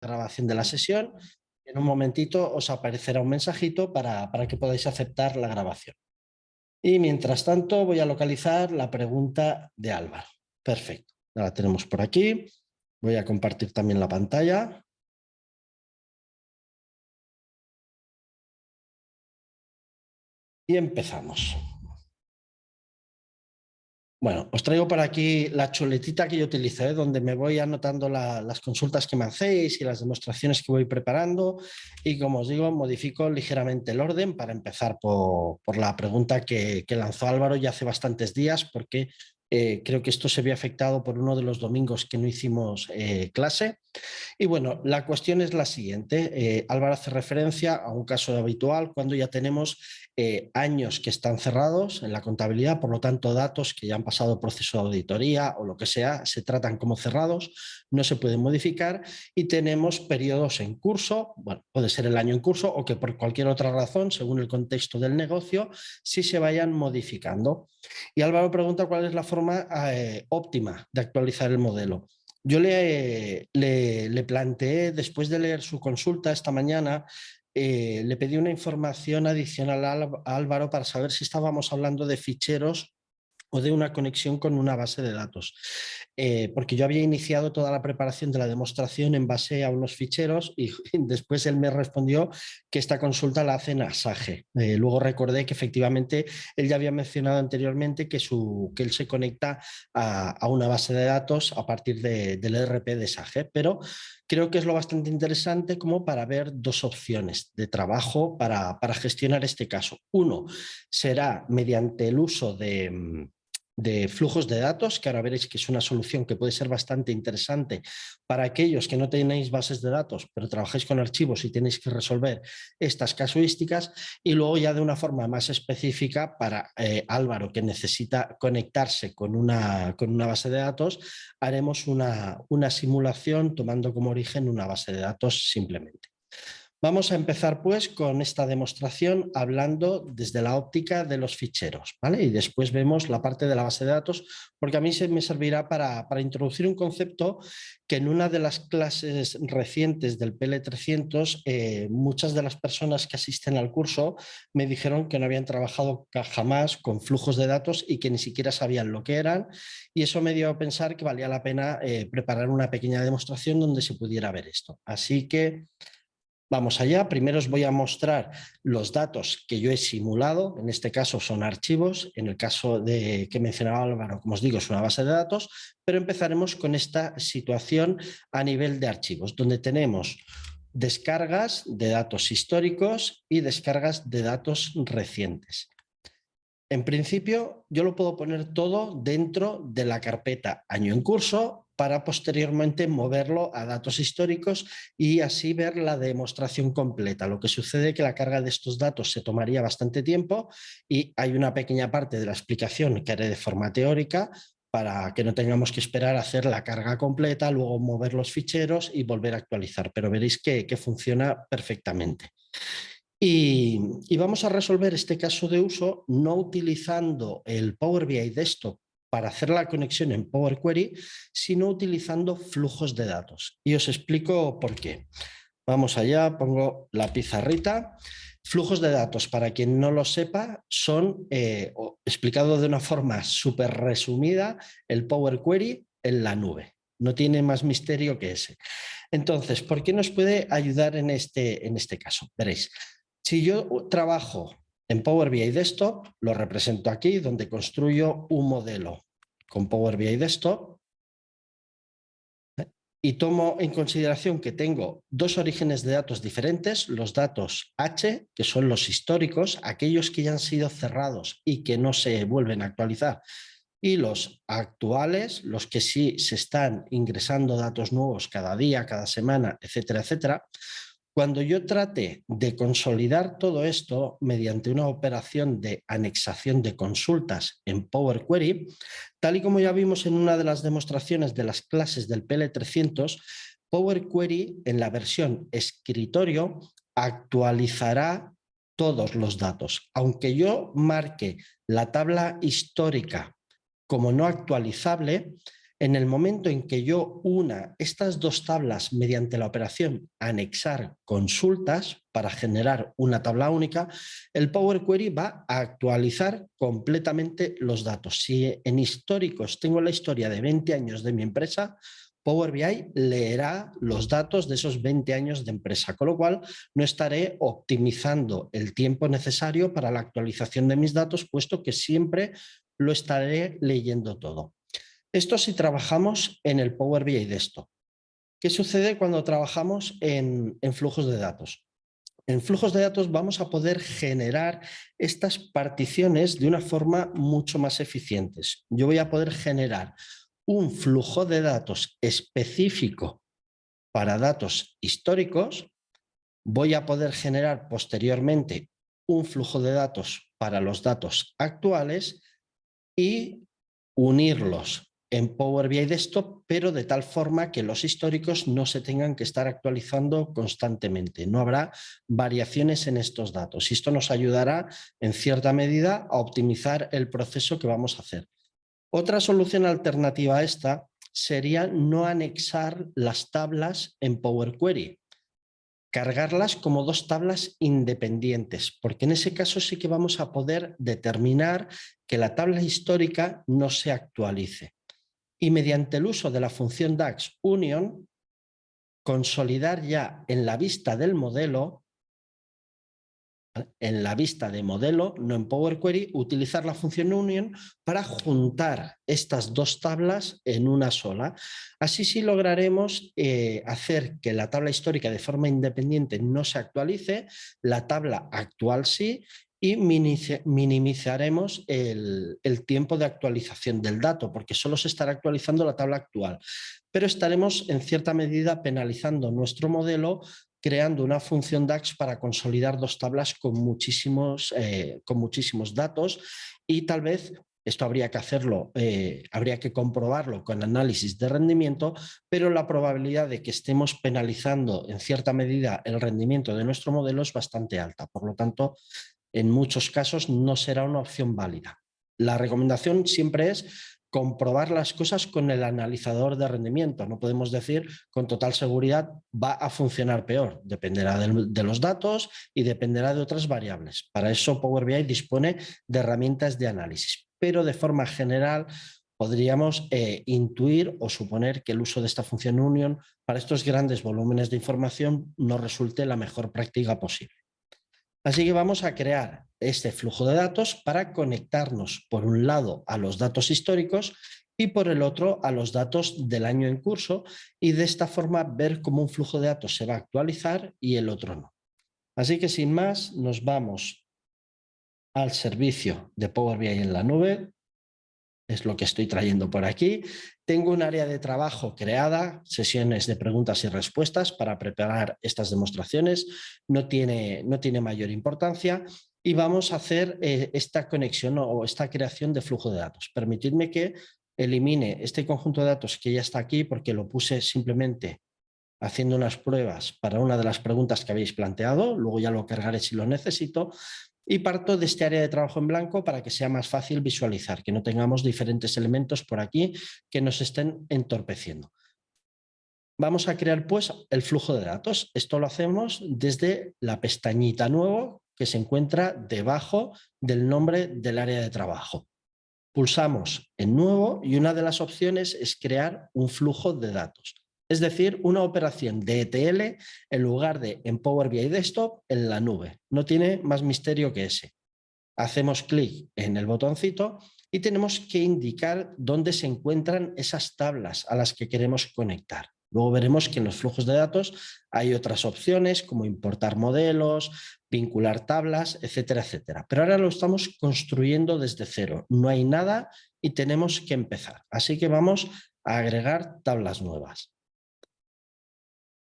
grabación de la sesión. En un momentito os aparecerá un mensajito para que podáis aceptar la grabación. Y mientras tanto voy a localizar la pregunta de Álvaro. Perfecto, ya la tenemos por aquí. Voy a compartir también la pantalla. Y empezamos. Bueno, os traigo por aquí la chuletita que yo utilizo, donde me voy anotando las consultas que me hacéis y las demostraciones que voy preparando, y como os digo, modifico ligeramente el orden para empezar por la pregunta que lanzó Álvaro ya hace bastantes días, porque creo que esto se vio afectado por uno de los domingos que no hicimos clase. Y bueno, la cuestión es la siguiente. Álvaro hace referencia a un caso habitual cuando ya tenemos años que están cerrados en la contabilidad, por lo tanto datos que ya han pasado proceso de auditoría o lo que sea, se tratan como cerrados, no se pueden modificar, y tenemos periodos en curso, bueno, puede ser el año en curso o que por cualquier otra razón, según el contexto del negocio, sí se vayan modificando. Y Álvaro pregunta cuál es la forma óptima de actualizar el modelo. Yo le planteé, después de leer su consulta esta mañana, le pedí una información adicional a Álvaro para saber si estábamos hablando de ficheros o de una conexión con una base de datos. Porque yo había iniciado toda la preparación de la demostración en base a unos ficheros y después él me respondió que esta consulta la hace en Sage. Luego recordé que efectivamente él ya había mencionado anteriormente que él se conecta a una base de datos a partir del ERP de Sage, pero creo que es lo bastante interesante como para ver dos opciones de trabajo para gestionar este caso. Uno será mediante el uso de flujos de datos, que ahora veréis que es una solución que puede ser bastante interesante para aquellos que no tenéis bases de datos, pero trabajáis con archivos y tenéis que resolver estas casuísticas. Y luego ya de una forma más específica para Álvaro, que necesita conectarse con una base de datos, haremos una simulación tomando como origen una base de datos simplemente. Vamos a empezar pues con esta demostración hablando desde la óptica de los ficheros, ¿vale? Y después vemos la parte de la base de datos, porque a mí me servirá para introducir un concepto que en una de las clases recientes del PL300 muchas de las personas que asisten al curso me dijeron que no habían trabajado jamás con flujos de datos y que ni siquiera sabían lo que eran, y eso me dio a pensar que valía la pena preparar una pequeña demostración donde se pudiera ver esto. Así que vamos allá. Primero os voy a mostrar los datos que yo he simulado. En este caso son archivos. En el caso que mencionaba Álvaro, como os digo, es una base de datos. Pero empezaremos con esta situación a nivel de archivos, donde tenemos descargas de datos históricos y descargas de datos recientes. En principio, yo lo puedo poner todo dentro de la carpeta año en curso para posteriormente moverlo a datos históricos y así ver la demostración completa. Lo que sucede es que la carga de estos datos se tomaría bastante tiempo y hay una pequeña parte de la explicación que haré de forma teórica para que no tengamos que esperar a hacer la carga completa, luego mover los ficheros y volver a actualizar. Pero veréis que funciona perfectamente. Y vamos a resolver este caso de uso no utilizando el Power BI Desktop para hacer la conexión en Power Query, sino utilizando flujos de datos. Y os explico por qué. Vamos allá, pongo la pizarrita. Flujos de datos, para quien no lo sepa, son, explicado de una forma súper resumida, el Power Query en la nube. No tiene más misterio que ese. Entonces, ¿por qué nos puede ayudar en este caso? Veréis. Si yo trabajo en Power BI Desktop, lo represento aquí, donde construyo un modelo con Power BI Desktop y tomo en consideración que tengo dos orígenes de datos diferentes, los datos H, que son los históricos, aquellos que ya han sido cerrados y que no se vuelven a actualizar, y los actuales, los que sí se están ingresando datos nuevos cada día, cada semana, etcétera, etcétera. Cuando yo trate de consolidar todo esto mediante una operación de anexación de consultas en Power Query, tal y como ya vimos en una de las demostraciones de las clases del PL300, Power Query en la versión escritorio actualizará todos los datos. Aunque yo marque la tabla histórica como no actualizable, En el momento en que yo una estas dos tablas mediante la operación anexar consultas para generar una tabla única, el Power Query va a actualizar completamente los datos. Si en históricos tengo la historia de 20 años de mi empresa, Power BI leerá los datos de esos 20 años de empresa, con lo cual no estaré optimizando el tiempo necesario para la actualización de mis datos, puesto que siempre lo estaré leyendo todo. Esto si trabajamos en el Power BI Desktop. ¿Qué sucede cuando trabajamos en flujos de datos? En flujos de datos vamos a poder generar estas particiones de una forma mucho más eficiente. Yo voy a poder generar un flujo de datos específico para datos históricos. Voy a poder generar posteriormente un flujo de datos para los datos actuales y unirlos en Power BI Desktop, pero de tal forma que los históricos no se tengan que estar actualizando constantemente. No habrá variaciones en estos datos. Y esto nos ayudará en cierta medida a optimizar el proceso que vamos a hacer. Otra solución alternativa a esta sería no anexar las tablas en Power Query, cargarlas como dos tablas independientes, porque en ese caso sí que vamos a poder determinar que la tabla histórica no se actualice. Y mediante el uso de la función DAX Union, consolidar ya en la vista del modelo, no en Power Query, utilizar la función Union para juntar estas dos tablas en una sola. Así sí lograremos hacer que la tabla histórica de forma independiente no se actualice, la tabla actual sí, y minimizaremos el tiempo de actualización del dato, porque solo se estará actualizando la tabla actual. Pero estaremos en cierta medida penalizando nuestro modelo creando una función DAX para consolidar dos tablas con muchísimos datos y tal vez esto habría que hacerlo, habría que comprobarlo con análisis de rendimiento, pero la probabilidad de que estemos penalizando en cierta medida el rendimiento de nuestro modelo es bastante alta. Por lo tanto, en muchos casos no será una opción válida. La recomendación siempre es comprobar las cosas con el analizador de rendimiento. No podemos decir con total seguridad va a funcionar peor. Dependerá de los datos y dependerá de otras variables. Para eso Power BI dispone de herramientas de análisis. Pero de forma general podríamos intuir o suponer que el uso de esta función union para estos grandes volúmenes de información no resulte la mejor práctica posible. Así que vamos a crear este flujo de datos para conectarnos por un lado a los datos históricos y por el otro a los datos del año en curso y de esta forma ver cómo un flujo de datos se va a actualizar y el otro no. Así que sin más nos vamos al servicio de Power BI en la nube. Es lo que estoy trayendo por aquí. Tengo un área de trabajo creada, sesiones de preguntas y respuestas para preparar estas demostraciones. No tiene mayor importancia y vamos a hacer esta conexión o esta creación de flujo de datos. Permitidme que elimine este conjunto de datos que ya está aquí porque lo puse simplemente haciendo unas pruebas para una de las preguntas que habéis planteado. Luego ya lo cargaré si lo necesito. Y parto de este área de trabajo en blanco para que sea más fácil visualizar, que no tengamos diferentes elementos por aquí que nos estén entorpeciendo. Vamos a crear pues el flujo de datos. Esto lo hacemos desde la pestañita nuevo que se encuentra debajo del nombre del área de trabajo. Pulsamos en nuevo y una de las opciones es crear un flujo de datos. Es decir, una operación de ETL en lugar de en Power BI Desktop en la nube. No tiene más misterio que ese. Hacemos clic en el botoncito y tenemos que indicar dónde se encuentran esas tablas a las que queremos conectar. Luego veremos que en los flujos de datos hay otras opciones como importar modelos, vincular tablas, etcétera, etcétera. Pero ahora lo estamos construyendo desde cero. No hay nada y tenemos que empezar. Así que vamos a agregar tablas nuevas.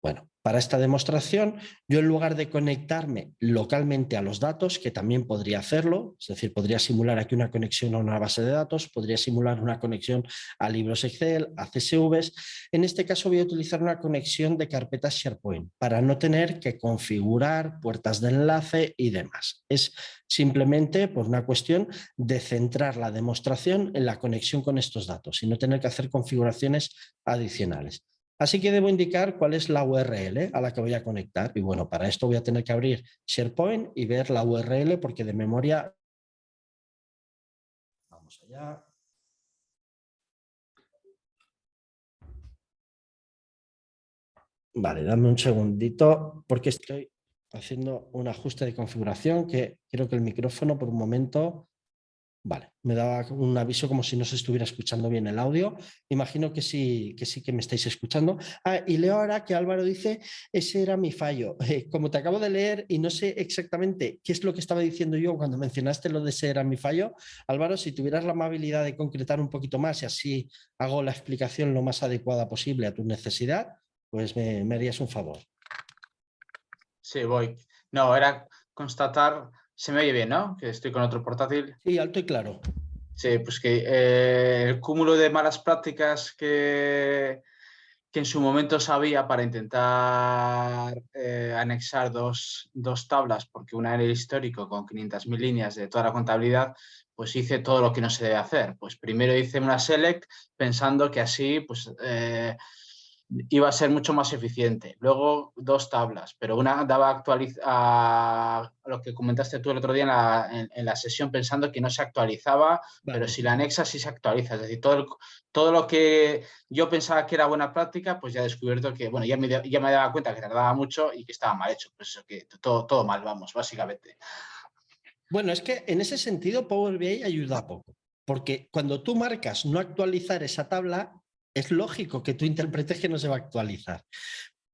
Bueno, Para esta demostración, yo en lugar de conectarme localmente a los datos, que también podría hacerlo, es decir, podría simular aquí una conexión a una base de datos, podría simular una conexión a libros Excel, a CSVs. En este caso voy a utilizar una conexión de carpetas SharePoint para no tener que configurar puertas de enlace y demás. Es simplemente por una cuestión de centrar la demostración en la conexión con estos datos y no tener que hacer configuraciones adicionales. Así que debo indicar cuál es la URL a la que voy a conectar. Y bueno, para esto voy a tener que abrir SharePoint y ver la URL porque de memoria... Vamos allá. Vale, dame un segundito porque estoy haciendo un ajuste de configuración que creo que el micrófono por un momento... Vale, me daba un aviso como si no se estuviera escuchando bien el audio. Imagino que sí que me estáis escuchando. Y leo ahora que Álvaro dice, ese era mi fallo. Como te acabo de leer y no sé exactamente qué es lo que estaba diciendo yo cuando mencionaste lo de ese era mi fallo, Álvaro, si tuvieras la amabilidad de concretar un poquito más y así hago la explicación lo más adecuada posible a tu necesidad, pues me harías un favor. Sí, voy. No, era constatar, se me oye bien, ¿no? Que estoy con otro portátil. Sí, alto y claro. Sí, pues que el cúmulo de malas prácticas que en su momento sabía para intentar anexar dos tablas, porque una era el histórico con 500.000 líneas de toda la contabilidad, pues hice todo lo que no se debe hacer. Pues primero hice una select pensando que así pues, iba a ser mucho más eficiente. Luego dos tablas, pero una daba a lo que comentaste tú el otro día en la sesión pensando que no se actualizaba, pero Vale. si la anexas sí se actualiza. Es decir, todo lo que yo pensaba que era buena práctica, pues ya he descubierto que, bueno, ya me daba cuenta que tardaba mucho y que estaba mal hecho. Pues eso, que todo mal, vamos, básicamente. Bueno, es que en ese sentido Power BI ayuda poco, porque cuando tú marcas no actualizar esa tabla, es lógico que tú interpretes que no se va a actualizar.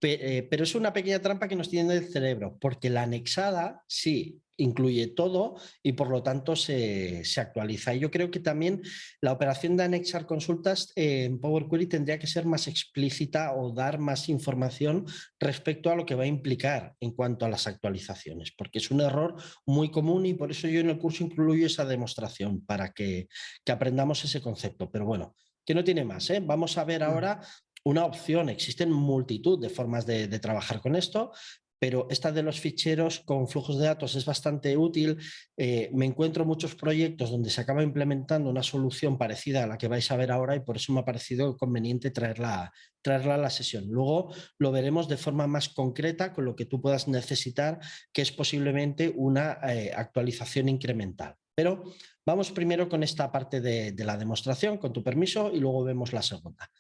Pero es una pequeña trampa que nos tiene el cerebro, porque la anexada sí incluye todo y por lo tanto se actualiza. Y yo creo que también la operación de anexar consultas en Power Query tendría que ser más explícita o dar más información respecto a lo que va a implicar en cuanto a las actualizaciones, porque es un error muy común y por eso yo en el curso incluyo esa demostración para que aprendamos ese concepto. Pero bueno, que no tiene más, ¿eh? Vamos a ver ahora una opción. Existen multitud de formas de trabajar con esto, pero esta de los ficheros con flujos de datos es bastante útil. Me encuentro muchos proyectos donde se acaba implementando una solución parecida a la que vais a ver ahora y por eso me ha parecido conveniente traerla a la sesión. Luego lo veremos de forma más concreta con lo que tú puedas necesitar, que es posiblemente una actualización incremental. Pero vamos primero con esta parte de la demostración, con tu permiso, y luego vemos la segunda.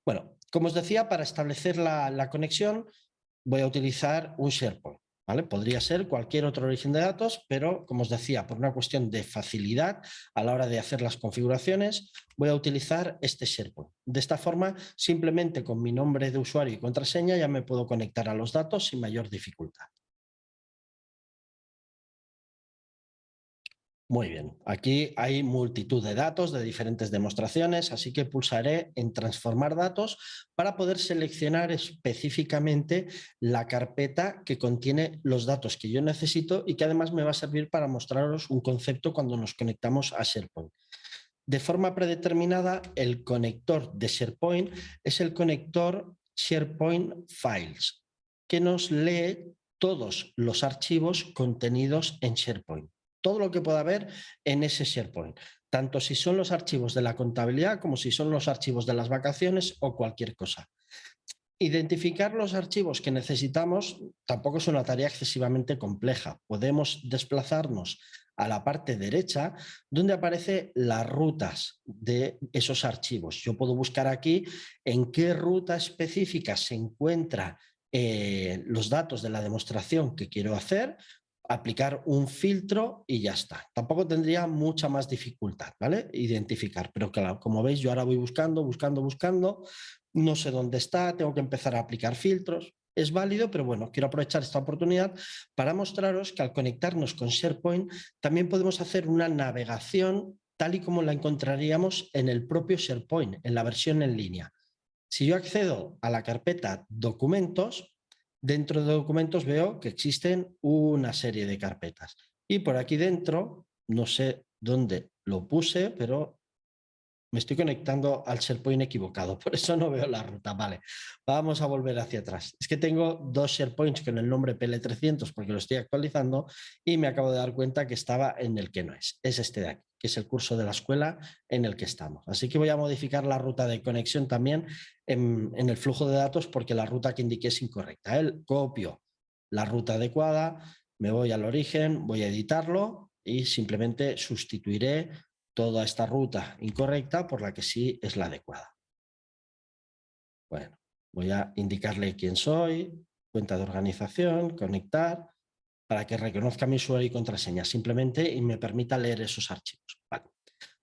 Bueno, como os decía, para establecer la conexión voy a utilizar un SharePoint. ¿Vale? Podría ser cualquier otro origen de datos, pero como os decía, por una cuestión de facilidad a la hora de hacer las configuraciones, voy a utilizar este SharePoint. De esta forma, simplemente con mi nombre de usuario y contraseña ya me puedo conectar a los datos sin mayor dificultad. Muy bien, aquí hay multitud de datos de diferentes demostraciones, así que pulsaré en transformar datos para poder seleccionar específicamente la carpeta que contiene los datos que yo necesito y que además me va a servir para mostraros un concepto cuando nos conectamos a SharePoint. De forma predeterminada, el conector de SharePoint es el conector SharePoint Files, que nos lee todos los archivos contenidos en SharePoint. Todo lo que pueda haber en ese SharePoint, tanto si son los archivos de la contabilidad como si son los archivos de las vacaciones o cualquier cosa. Identificar los archivos que necesitamos tampoco es una tarea excesivamente compleja. Podemos desplazarnos a la parte derecha donde aparecen las rutas de esos archivos. Yo puedo buscar aquí en qué ruta específica se encuentran los datos de la demostración que quiero hacer, aplicar un filtro y ya está. Tampoco tendría mucha más dificultad, ¿vale? Identificar, pero claro, como veis, yo ahora voy buscando, no sé dónde está, tengo que empezar a aplicar filtros. Es válido, pero bueno, quiero aprovechar esta oportunidad para mostraros que al conectarnos con SharePoint también podemos hacer una navegación tal y como la encontraríamos en el propio SharePoint, en la versión en línea. Si yo accedo a la carpeta Documentos, Dentro de documentos veo que existen una serie de carpetas. Y por aquí dentro, no sé dónde lo puse, pero me estoy conectando al SharePoint equivocado, por eso no veo la ruta. Vale, vamos a volver hacia atrás. Es que tengo dos SharePoints con el nombre PL300 porque lo estoy actualizando y me acabo de dar cuenta que estaba en el que no es. Es este de aquí, que es el curso de la escuela en el que estamos. Así que voy a modificar la ruta de conexión también en el flujo de datos porque la ruta que indiqué es incorrecta. Copio la ruta adecuada, me voy al origen, voy a editarlo y simplemente sustituiré toda esta ruta incorrecta por la que sí es la adecuada. Bueno, voy a indicarle quién soy, cuenta de organización, conectar, para que reconozca mi usuario y contraseña simplemente y me permita leer esos archivos. Vale.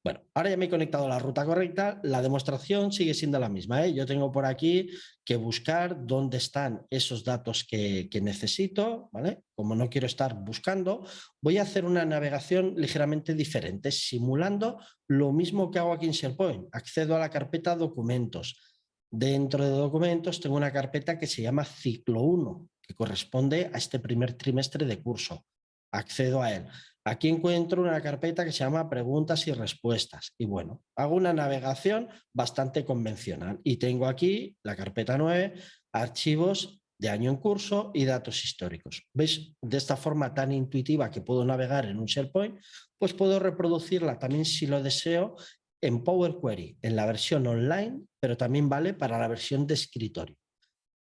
Bueno, ahora ya me he conectado a la ruta correcta, la demostración sigue siendo la misma. Yo tengo por aquí que buscar dónde están esos datos que necesito, ¿vale? Como no quiero estar buscando, voy a hacer una navegación ligeramente diferente, simulando lo mismo que hago aquí en SharePoint. Accedo a la carpeta documentos. Dentro de documentos tengo una carpeta que se llama ciclo 1, que corresponde a este primer trimestre de curso. Accedo a él. Aquí encuentro una carpeta que se llama preguntas y respuestas. Y bueno, hago una navegación bastante convencional. Y tengo aquí la carpeta 9, archivos de año en curso y datos históricos. ¿Veis? De esta forma tan intuitiva que puedo navegar en un SharePoint, pues puedo reproducirla también si lo deseo en Power Query, en la versión online, pero también vale para la versión de escritorio.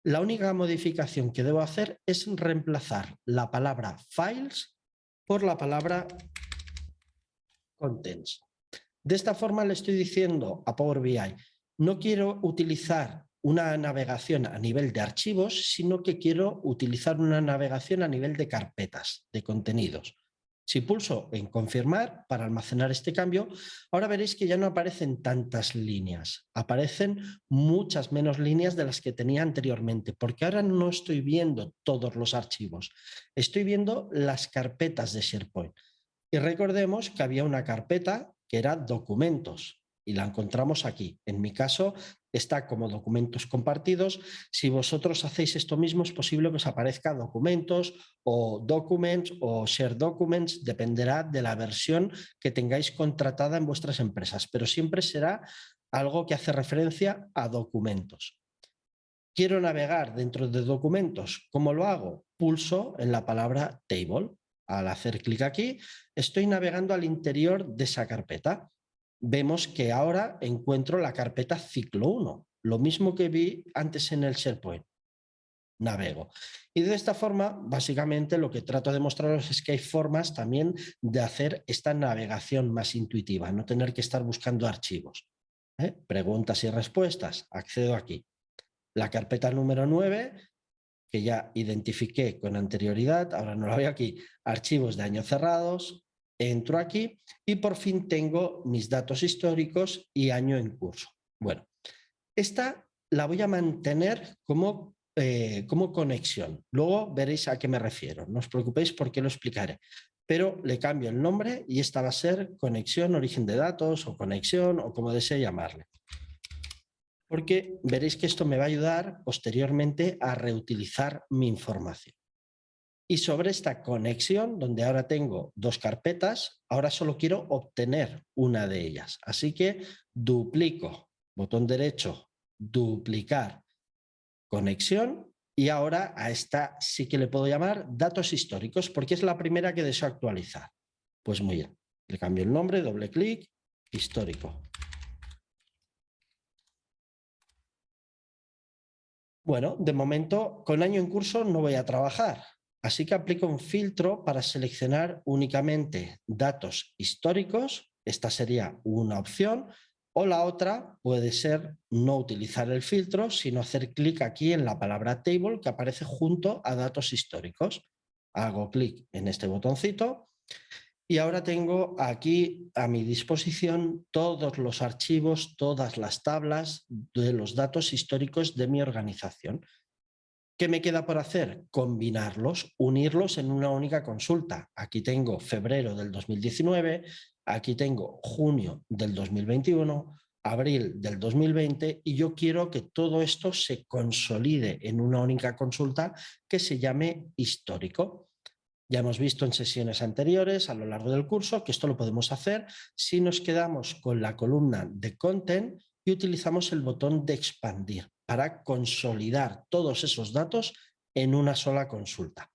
La única modificación que debo hacer es reemplazar la palabra files por la palabra contents. De esta forma le estoy diciendo a Power BI, no quiero utilizar una navegación a nivel de archivos, sino que quiero utilizar una navegación a nivel de carpetas, de contenidos. Si pulso en confirmar para almacenar este cambio, ahora veréis que ya no aparecen tantas líneas, aparecen muchas menos líneas de las que tenía anteriormente, porque ahora no estoy viendo todos los archivos, estoy viendo las carpetas de SharePoint. Y recordemos que había una carpeta que era documentos y la encontramos aquí. En mi caso está como documentos compartidos. Si vosotros hacéis esto mismo es posible que os aparezca documentos o documents o share documents, dependerá de la versión que tengáis contratada en vuestras empresas, pero siempre será algo que hace referencia a documentos. Quiero navegar dentro de documentos. ¿Cómo lo hago? Pulso en la palabra table. Al hacer clic aquí, estoy navegando al interior de esa carpeta. Vemos que ahora encuentro la carpeta ciclo 1, lo mismo que vi antes en el SharePoint. Navego. Y de esta forma, básicamente, lo que trato de mostraros es que hay formas también de hacer esta navegación más intuitiva, no tener que estar buscando archivos. Preguntas y respuestas, accedo aquí. La carpeta número 9, que ya identifiqué con anterioridad, ahora no la veo aquí, archivos de año cerrados, entro aquí y por fin tengo mis datos históricos y año en curso. Bueno, esta la voy a mantener como conexión. Luego veréis a qué me refiero. No os preocupéis porque lo explicaré. Pero le cambio el nombre y esta va a ser conexión, origen de datos o conexión o como desee llamarle. Porque veréis que esto me va a ayudar posteriormente a reutilizar mi información. Y sobre esta conexión, donde ahora tengo dos carpetas, ahora solo quiero obtener una de ellas. Así que duplico, botón derecho, duplicar conexión, y ahora a esta sí que le puedo llamar datos históricos, porque es la primera que deseo actualizar. Pues muy bien, le cambio el nombre, doble clic, histórico. Bueno, de momento con año en curso no voy a trabajar, así que aplico un filtro para seleccionar únicamente datos históricos. Esta sería una opción, o la otra puede ser no utilizar el filtro, sino hacer clic aquí en la palabra table que aparece junto a datos históricos. Hago clic en este botoncito. Y ahora tengo aquí a mi disposición todos los archivos, todas las tablas de los datos históricos de mi organización. ¿Qué me queda por hacer? Combinarlos, unirlos en una única consulta. Aquí tengo febrero del 2019, aquí tengo junio del 2021, abril del 2020 y yo quiero que todo esto se consolide en una única consulta que se llame histórico. Ya hemos visto en sesiones anteriores a lo largo del curso que esto lo podemos hacer si nos quedamos con la columna de Content y utilizamos el botón de expandir para consolidar todos esos datos en una sola consulta.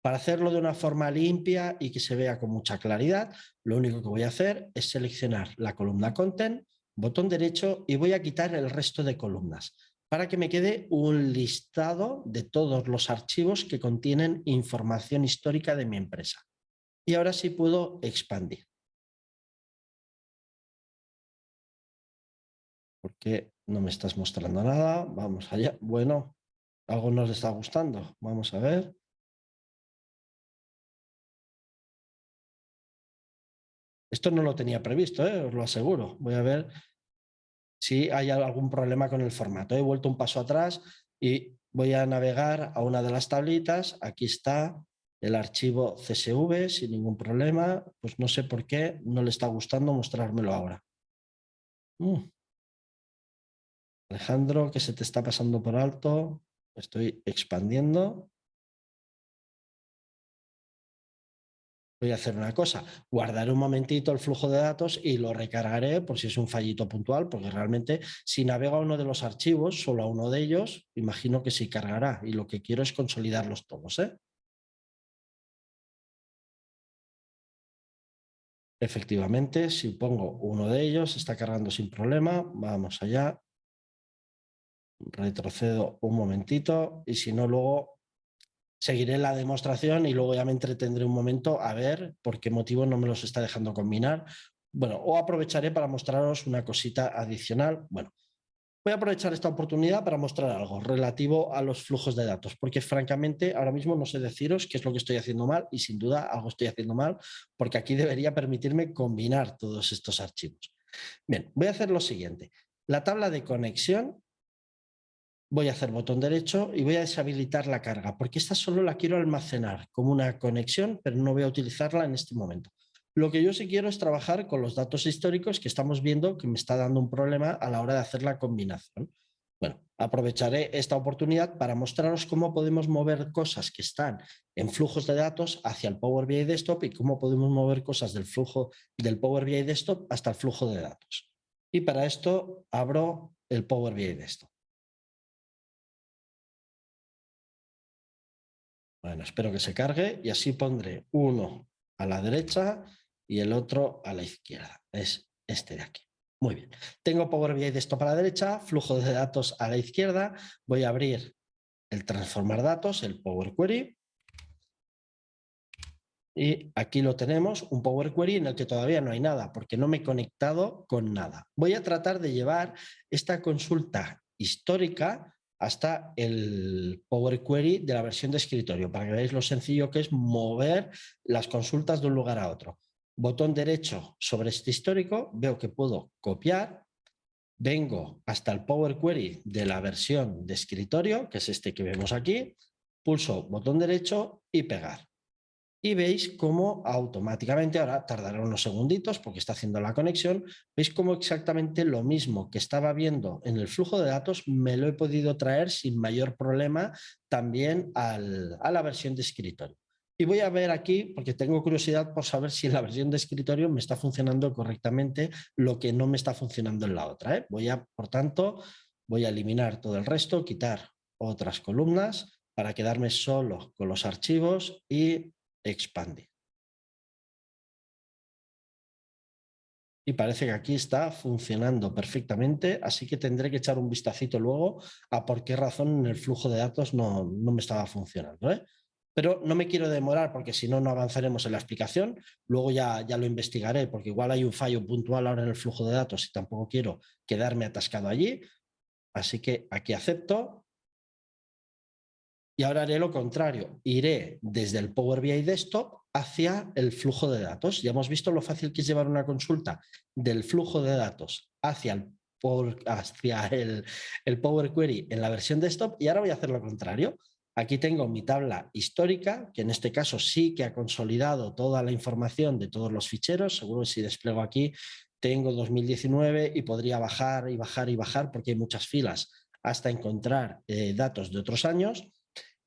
Para hacerlo de una forma limpia y que se vea con mucha claridad, lo único que voy a hacer es seleccionar la columna Content, botón derecho y voy a quitar el resto de columnas para que me quede un listado de todos los archivos que contienen información histórica de mi empresa. Y ahora sí puedo expandir. ¿Por qué no me estás mostrando nada? Vamos allá. Bueno, algo nos está gustando. Vamos a ver. Esto no lo tenía previsto, os lo aseguro. Voy a ver si hay algún problema con el formato. He vuelto un paso atrás y voy a navegar a una de las tablitas. Aquí está el archivo CSV sin ningún problema. Pues no sé por qué no le está gustando mostrármelo ahora. Alejandro, ¿qué se te está pasando por alto? Estoy expandiendo. Voy a hacer una cosa, guardaré un momentito el flujo de datos y lo recargaré por si es un fallito puntual, porque realmente si navego a uno de los archivos, solo a uno de ellos, imagino que sí cargará y lo que quiero es consolidarlos todos, ¿eh? Efectivamente, si pongo uno de ellos, está cargando sin problema. Vamos allá. Retrocedo un momentito y si no, luego seguiré la demostración y luego ya me entretendré un momento a ver por qué motivo no me los está dejando combinar. Bueno, o aprovecharé para mostraros una cosita adicional. Bueno, voy a aprovechar esta oportunidad para mostrar algo relativo a los flujos de datos, porque francamente ahora mismo no sé deciros qué es lo que estoy haciendo mal y sin duda algo estoy haciendo mal, porque aquí debería permitirme combinar todos estos archivos. Bien, voy a hacer lo siguiente. La tabla de conexión, voy a hacer botón derecho y voy a deshabilitar la carga, porque esta solo la quiero almacenar como una conexión, pero no voy a utilizarla en este momento. Lo que yo sí quiero es trabajar con los datos históricos que estamos viendo que me está dando un problema a la hora de hacer la combinación. Bueno, aprovecharé esta oportunidad para mostraros cómo podemos mover cosas que están en flujos de datos hacia el Power BI Desktop y cómo podemos mover cosas del flujo del Power BI Desktop hasta el flujo de datos. Y para esto abro el Power BI Desktop. Bueno, espero que se cargue y así pondré uno a la derecha y el otro a la izquierda. Es este de aquí. Muy bien. Tengo Power BI Desktop a la derecha, flujo de datos a la izquierda. Voy a abrir el transformar datos, el Power Query. Y aquí lo tenemos, un Power Query en el que todavía no hay nada porque no me he conectado con nada. Voy a tratar de llevar esta consulta histórica hasta el Power Query de la versión de escritorio para que veáis lo sencillo que es mover las consultas de un lugar a otro. Botón derecho sobre este histórico, veo que puedo copiar, vengo hasta el Power Query de la versión de escritorio, que es este que vemos aquí, pulso botón derecho y pegar. Y veis cómo automáticamente, ahora tardará unos segunditos porque está haciendo la conexión, veis cómo exactamente lo mismo que estaba viendo en el flujo de datos me lo he podido traer sin mayor problema también a la versión de escritorio. Y voy a ver aquí, porque tengo curiosidad por saber si en la versión de escritorio me está funcionando correctamente lo que no me está funcionando en la otra, ¿eh? Por tanto, voy a eliminar todo el resto, quitar otras columnas para quedarme solo con los archivos y expandir. Y parece que aquí está funcionando perfectamente, así que tendré que echar un vistacito luego a por qué razón en el flujo de datos no me estaba funcionando, ¿eh? Pero no me quiero demorar porque si no, no avanzaremos en la explicación. Luego ya lo investigaré porque igual hay un fallo puntual ahora en el flujo de datos y tampoco quiero quedarme atascado allí. Así que aquí acepto. Y ahora haré lo contrario, iré desde el Power BI Desktop hacia el flujo de datos. Ya hemos visto lo fácil que es llevar una consulta del flujo de datos hacia el Power Query en la versión desktop y ahora voy a hacer lo contrario. Aquí tengo mi tabla histórica, que en este caso sí que ha consolidado toda la información de todos los ficheros. Seguro que si despliego aquí tengo 2019 y podría bajar y bajar y bajar porque hay muchas filas hasta encontrar datos de otros años,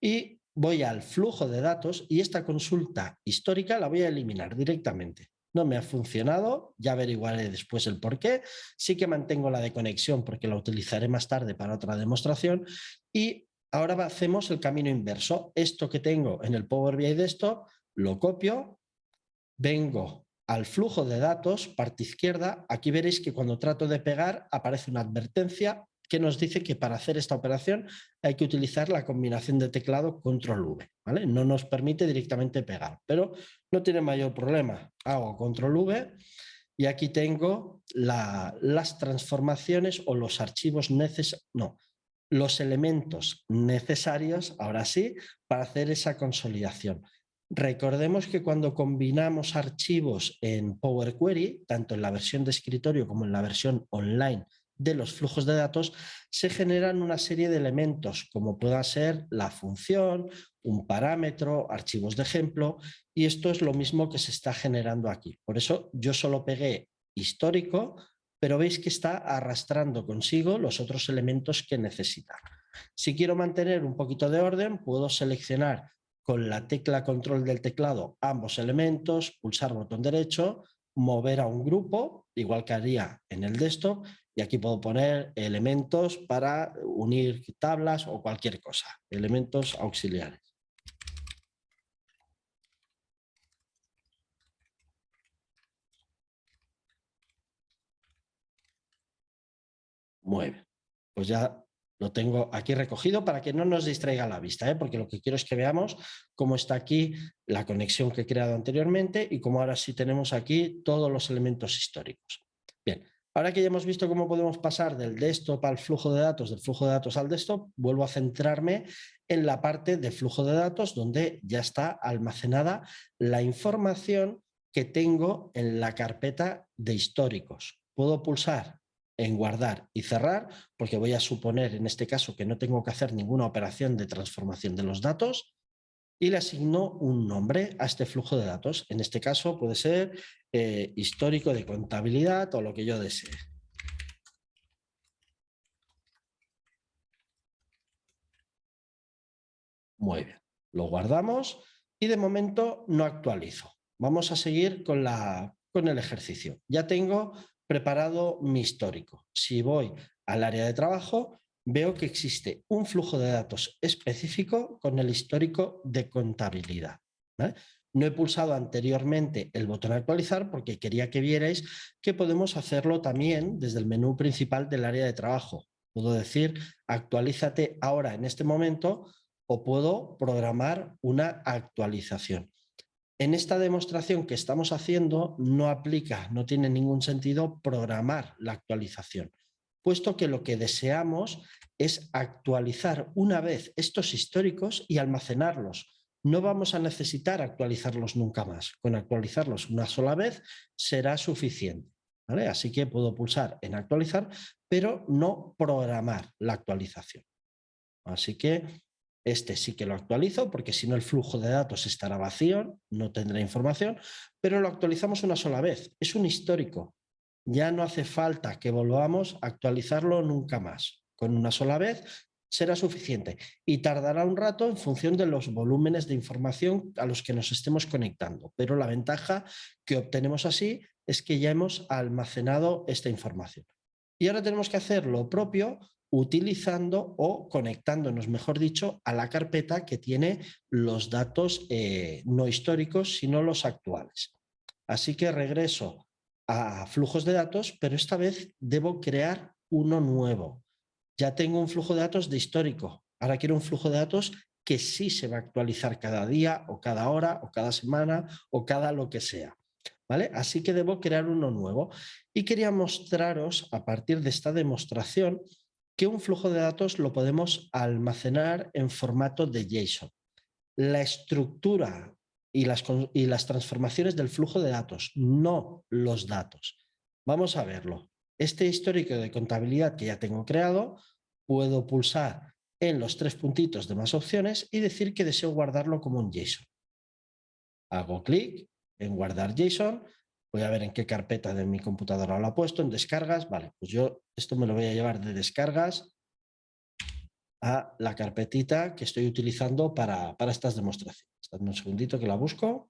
y voy al flujo de datos y esta consulta histórica la voy a eliminar directamente. No me ha funcionado, ya averiguaré después el por qué. Sí que mantengo la de conexión porque la utilizaré más tarde para otra demostración, y ahora hacemos el camino inverso. Esto que tengo en el Power BI Desktop lo copio, vengo al flujo de datos, parte izquierda. Aquí veréis que cuando trato de pegar aparece una advertencia que nos dice que para hacer esta operación hay que utilizar la combinación de teclado Control-V, ¿vale? No nos permite directamente pegar, pero no tiene mayor problema. Hago Control-V y aquí tengo las transformaciones o los archivos necesarios, no, los elementos necesarios, ahora sí, para hacer esa consolidación. Recordemos que cuando combinamos archivos en Power Query, tanto en la versión de escritorio como en la versión online de los flujos de datos, se generan una serie de elementos, como pueda ser la función, un parámetro, archivos de ejemplo, y esto es lo mismo que se está generando aquí. Por eso yo solo pegué histórico, pero veis que está arrastrando consigo los otros elementos que necesita. Si quiero mantener un poquito de orden, puedo seleccionar con la tecla control del teclado ambos elementos, pulsar botón derecho, mover a un grupo, igual que haría en el desktop, y aquí puedo poner elementos para unir tablas o cualquier cosa, elementos auxiliares. Muy bien, pues ya lo tengo aquí recogido para que no nos distraiga la vista, porque lo que quiero es que veamos cómo está aquí la conexión que he creado anteriormente y cómo ahora sí tenemos aquí todos los elementos históricos. Bien, ahora que ya hemos visto cómo podemos pasar del desktop al flujo de datos, del flujo de datos al desktop, vuelvo a centrarme en la parte de flujo de datos donde ya está almacenada la información que tengo en la carpeta de históricos. Puedo pulsar en guardar y cerrar, porque voy a suponer en este caso que no tengo que hacer ninguna operación de transformación de los datos, y le asigno un nombre a este flujo de datos. En este caso puede ser histórico de contabilidad o lo que yo desee. Muy bien, lo guardamos y de momento no actualizo. Vamos a seguir con el ejercicio. Ya tengo preparado mi histórico. Si voy al área de trabajo, veo que existe un flujo de datos específico con el histórico de contabilidad, ¿vale? No he pulsado anteriormente el botón actualizar porque quería que vierais que podemos hacerlo también desde el menú principal del área de trabajo. Puedo decir, actualízate ahora en este momento, o puedo programar una actualización. En esta demostración que estamos haciendo no aplica, no tiene ningún sentido programar la actualización, puesto que lo que deseamos es actualizar una vez estos históricos y almacenarlos. No vamos a necesitar actualizarlos nunca más. Con actualizarlos una sola vez será suficiente, ¿vale? Así que puedo pulsar en actualizar, pero no programar la actualización. Así que este sí que lo actualizo porque si no el flujo de datos estará vacío, no tendrá información, pero lo actualizamos una sola vez. Es un histórico. Ya no hace falta que volvamos a actualizarlo nunca más. Con una sola vez será suficiente y tardará un rato en función de los volúmenes de información a los que nos estemos conectando. Pero la ventaja que obtenemos así es que ya hemos almacenado esta información. Y ahora tenemos que hacer lo propio utilizando o conectándonos, mejor dicho, a la carpeta que tiene los datos no históricos, sino los actuales. Así que regreso a flujos de datos, pero esta vez debo crear uno nuevo. Ya tengo un flujo de datos de histórico. Ahora quiero un flujo de datos que sí se va a actualizar cada día o cada hora o cada semana o cada lo que sea. ¿Vale? Así que debo crear uno nuevo. Y quería mostraros a partir de esta demostración que un flujo de datos lo podemos almacenar en formato de JSON. La estructura y las transformaciones del flujo de datos, no los datos. Vamos a verlo. Este histórico de contabilidad que ya tengo creado, puedo pulsar en los 3 puntitos de más opciones y decir que deseo guardarlo como un JSON. Hago clic en guardar JSON, Voy a ver en qué carpeta de mi computadora lo ha puesto, en descargas. Vale, pues yo esto me lo voy a llevar de descargas a la carpetita que estoy utilizando para estas demostraciones. Dame un segundito que la busco.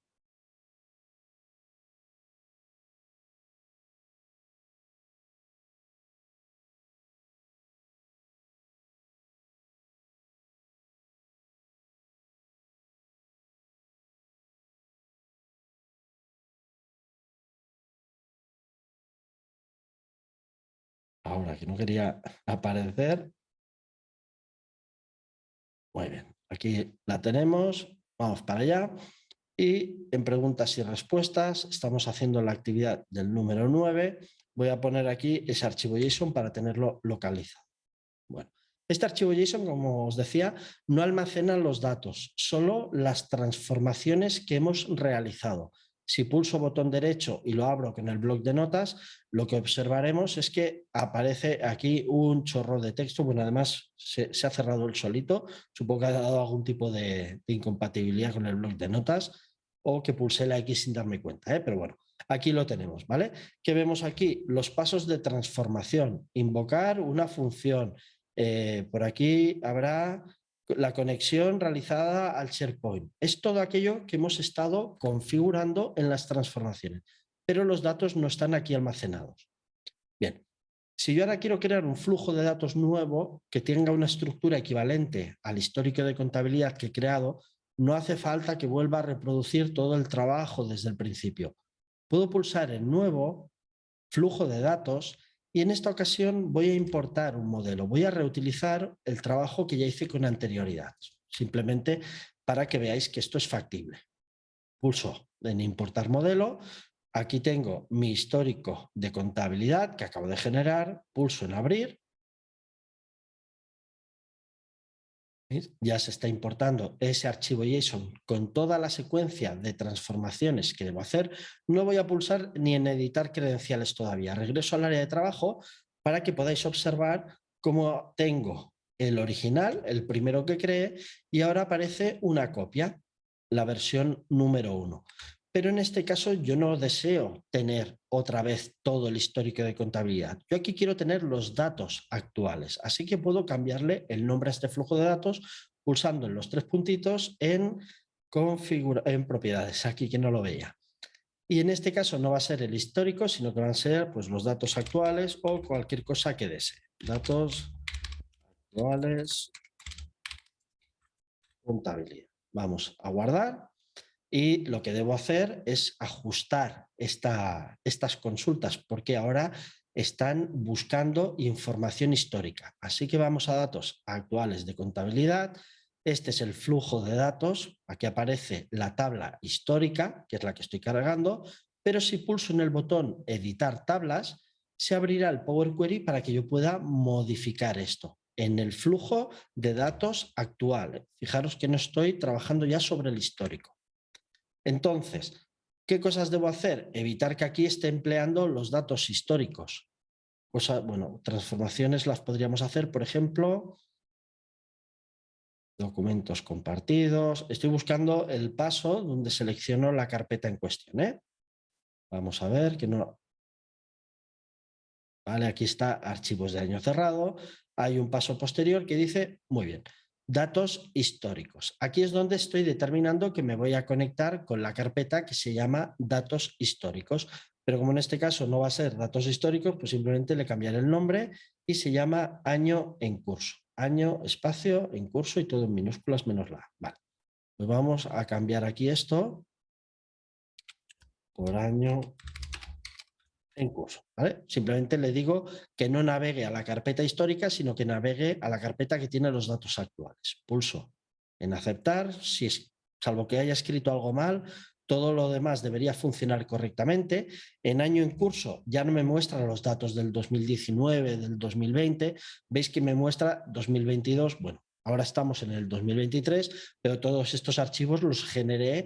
Ahora que no quería aparecer. Muy bien, aquí la tenemos. Vamos para allá. Y en preguntas y respuestas estamos haciendo la actividad del número 9. Voy a poner aquí ese archivo JSON para tenerlo localizado. Bueno, este archivo JSON, como os decía, no almacena los datos, solo las transformaciones que hemos realizado. Si pulso botón derecho y lo abro con el bloc de notas, lo que observaremos es que aparece aquí un chorro de texto. Bueno, además se ha cerrado el solito. Supongo que ha dado algún tipo de incompatibilidad con el bloc de notas o que pulsé la X sin darme cuenta, pero bueno, aquí lo tenemos, ¿vale? ¿Qué vemos aquí? Los pasos de transformación, invocar una función. Por aquí habrá la conexión realizada al SharePoint. Es todo aquello que hemos estado configurando en las transformaciones, pero los datos no están aquí almacenados. Bien, si yo ahora quiero crear un flujo de datos nuevo que tenga una estructura equivalente al histórico de contabilidad que he creado, no hace falta que vuelva a reproducir todo el trabajo desde el principio. Puedo pulsar en nuevo, flujo de datos, y en esta ocasión voy a importar un modelo. Voy a reutilizar el trabajo que ya hice con anterioridad, simplemente para que veáis que esto es factible. Pulso en importar modelo. Aquí tengo mi histórico de contabilidad que acabo de generar. Pulso en abrir. Ya se está importando ese archivo JSON con toda la secuencia de transformaciones que debo hacer. No voy a pulsar ni en editar credenciales todavía. Regreso al área de trabajo para que podáis observar cómo tengo el original, el primero que creé, y ahora aparece una copia, la versión número 1. Pero en este caso yo no deseo tener otra vez todo el histórico de contabilidad. Yo aquí quiero tener los datos actuales, así que puedo cambiarle el nombre a este flujo de datos pulsando en los tres puntitos en propiedades, aquí que no lo veía. Y en este caso no va a ser el histórico, sino que van a ser pues, los datos actuales o cualquier cosa que desee. Datos actuales, contabilidad. Vamos a guardar. Y lo que debo hacer es ajustar estas consultas porque ahora están buscando información histórica. Así que vamos a datos actuales de contabilidad. Este es el flujo de datos. Aquí aparece la tabla histórica, que es la que estoy cargando, pero si pulso en el botón editar tablas, se abrirá el Power Query para que yo pueda modificar esto en el flujo de datos actual. Fijaros que no estoy trabajando ya sobre el histórico. Entonces, ¿qué cosas debo hacer? Evitar que aquí esté empleando los datos históricos. Bueno, transformaciones las podríamos hacer, por ejemplo, documentos compartidos. Estoy buscando el paso donde selecciono la carpeta en cuestión. Vamos a ver que no. Vale, aquí está archivos de año cerrado. Hay un paso posterior que dice, muy bien, datos históricos. Aquí es donde estoy determinando que me voy a conectar con la carpeta que se llama datos históricos. Pero como en este caso no va a ser datos históricos, pues simplemente le cambiaré el nombre y se llama año en curso. Año, espacio, en curso y todo en minúsculas menos la A. Vale. Pues vamos a cambiar aquí esto por año en curso. ¿Vale? Simplemente le digo que no navegue a la carpeta histórica, sino que navegue a la carpeta que tiene los datos actuales. Pulso en aceptar, salvo que haya escrito algo mal, todo lo demás debería funcionar correctamente. En año en curso ya no me muestra los datos del 2019, del 2020, veis que me muestra 2022, bueno, ahora estamos en el 2023, pero todos estos archivos los generé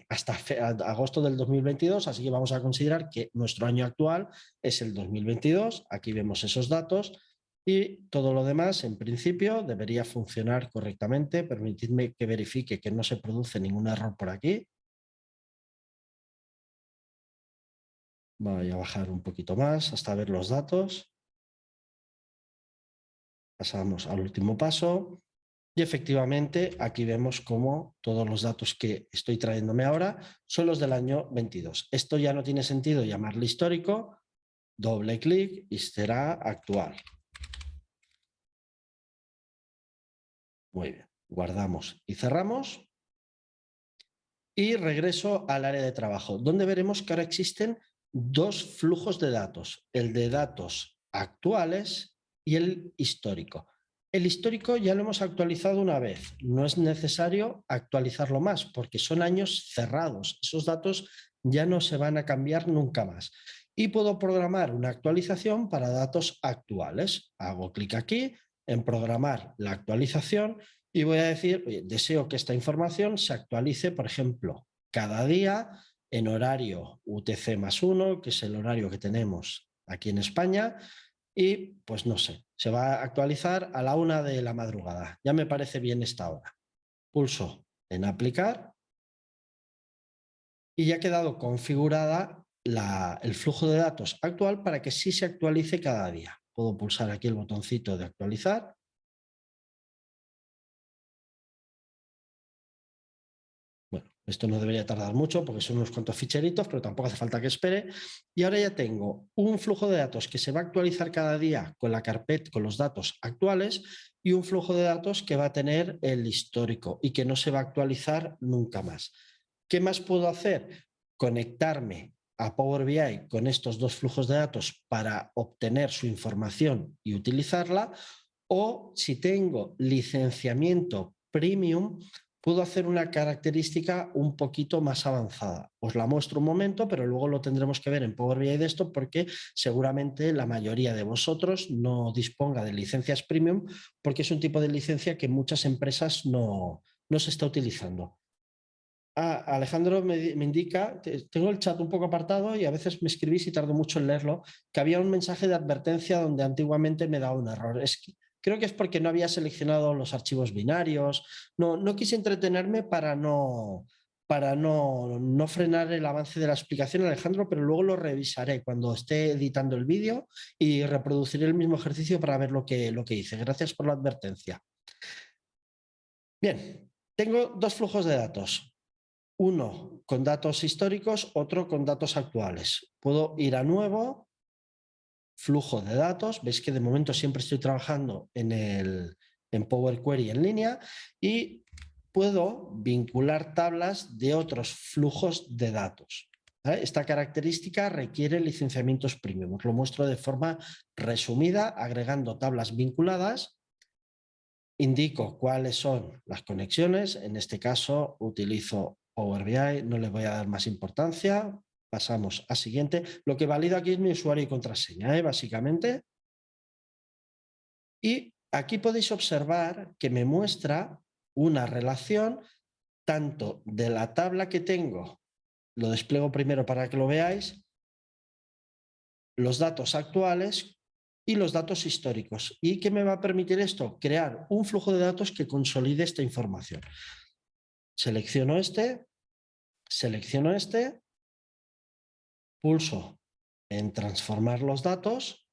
hasta agosto del 2022, así que vamos a considerar que nuestro año actual es el 2022. Aquí vemos esos datos y todo lo demás, en principio, debería funcionar correctamente. Permitidme que verifique que no se produce ningún error por aquí. Voy a bajar un poquito más hasta ver los datos. Pasamos al último paso. Y efectivamente aquí vemos cómo todos los datos que estoy trayéndome ahora son los del año 22. Esto ya no tiene sentido llamarle histórico. Doble clic y será actual. Muy bien. Guardamos y cerramos. Y regreso al área de trabajo, donde veremos que ahora existen dos flujos de datos, el de datos actuales y el histórico. El histórico ya lo hemos actualizado una vez, no es necesario actualizarlo más porque son años cerrados, esos datos ya no se van a cambiar nunca más. Y puedo programar una actualización para datos actuales. Hago clic aquí en programar la actualización y voy a decir, oye, deseo que esta información se actualice, por ejemplo, cada día en horario UTC+1, que es el horario que tenemos aquí en España, y pues no sé, se va a actualizar a la 1 de la madrugada. Ya me parece bien esta hora. Pulso en aplicar y ya ha quedado configurada el flujo de datos actual para que sí se actualice cada día. Puedo pulsar aquí el botoncito de actualizar. Bueno, esto no debería tardar mucho porque son unos cuantos ficheritos, pero tampoco hace falta que espere. Y ahora ya tengo un flujo de datos que se va a actualizar cada día con la carpeta, con los datos actuales, y un flujo de datos que va a tener el histórico y que no se va a actualizar nunca más. ¿Qué más puedo hacer? Conectarme a Power BI con estos dos flujos de datos para obtener su información y utilizarla, o si tengo licenciamiento premium, puedo hacer una característica un poquito más avanzada. Os la muestro un momento, pero luego lo tendremos que ver en Power BI de esto porque seguramente la mayoría de vosotros no disponga de licencias premium porque es un tipo de licencia que muchas empresas no se está utilizando. Alejandro me indica, tengo el chat un poco apartado y a veces me escribís y tardo mucho en leerlo, que había un mensaje de advertencia donde antiguamente me daba un error. Creo que es porque no había seleccionado los archivos binarios. No quise entretenerme para no frenar el avance de la explicación, Alejandro, pero luego lo revisaré cuando esté editando el vídeo y reproduciré el mismo ejercicio para ver lo que hice. Gracias por la advertencia. Bien, tengo dos flujos de datos. Uno con datos históricos, otro con datos actuales. Puedo ir a nuevo, flujo de datos. Veis que de momento siempre estoy trabajando en Power Query en línea y puedo vincular tablas de otros flujos de datos. Esta característica requiere licenciamientos premium. Os lo muestro de forma resumida, agregando tablas vinculadas. Indico cuáles son las conexiones. En este caso utilizo Power BI, no le voy a dar más importancia. Pasamos a siguiente. Lo que valido aquí es mi usuario y contraseña, básicamente. Y aquí podéis observar que me muestra una relación tanto de la tabla que tengo, lo despliego primero para que lo veáis, los datos actuales y los datos históricos. ¿Y qué me va a permitir esto? Crear un flujo de datos que consolide esta información. Selecciono este, pulso en transformar los datos